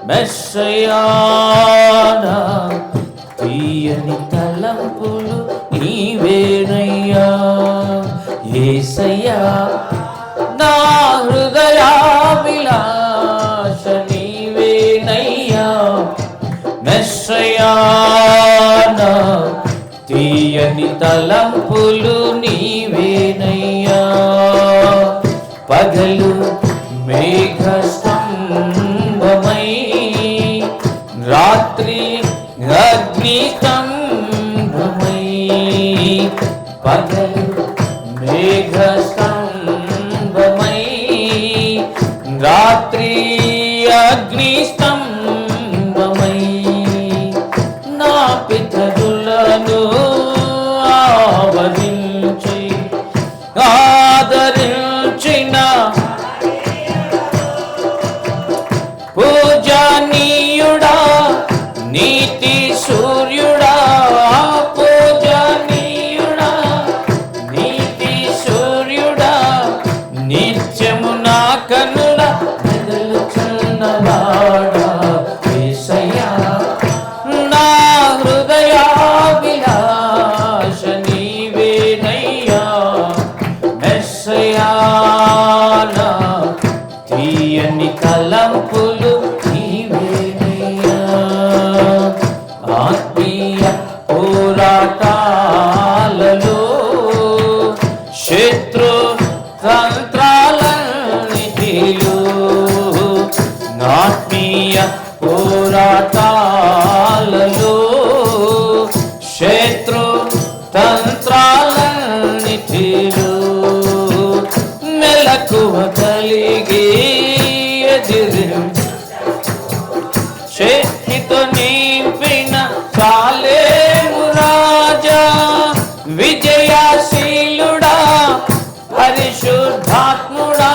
మెస్సయా నా తీయని తలంపులు నీవేనయ్యా. యేసయ్యా నా హృదయాభిలాష నీవేనయ్యా. మెస్సయా నా తీయని తలంపులు నీవేనయ్యా. పగలు మేఘస్తంభమై రాత్రి అగ్నిస్తంభమై, పగలు మేఘస్తంభమై రాత్రి అగ్నిస్తంభమై నా పితరులను ఆవరించి ఆదరించిన పూజనీయుడా నీతి సూర్యుడా. పూజనీయుడా నీతి సూర్యుడా నిత్యము నా కనుల మెదలుచున్నవాడా. యేసయ్యా నా హృదయాభిలాష నీవేనయ్యా. మెస్సయా నా తీయని తలంపులు నీవేనయ్యా. ఆత్మీయ పోరాటాలలో శత్రు తంత్రాలన్నిటిలో, ఆత్మీయ పోరాటాలలో శత్రు తంత్రాలన్నిటిలో మెలకువ కలిగి శక్తితో నింపిన సాలేము రాజా. విజయశీలుడా పరిశుద్ధాత్ముడా,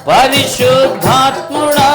పరిశుద్ధాత్ముడా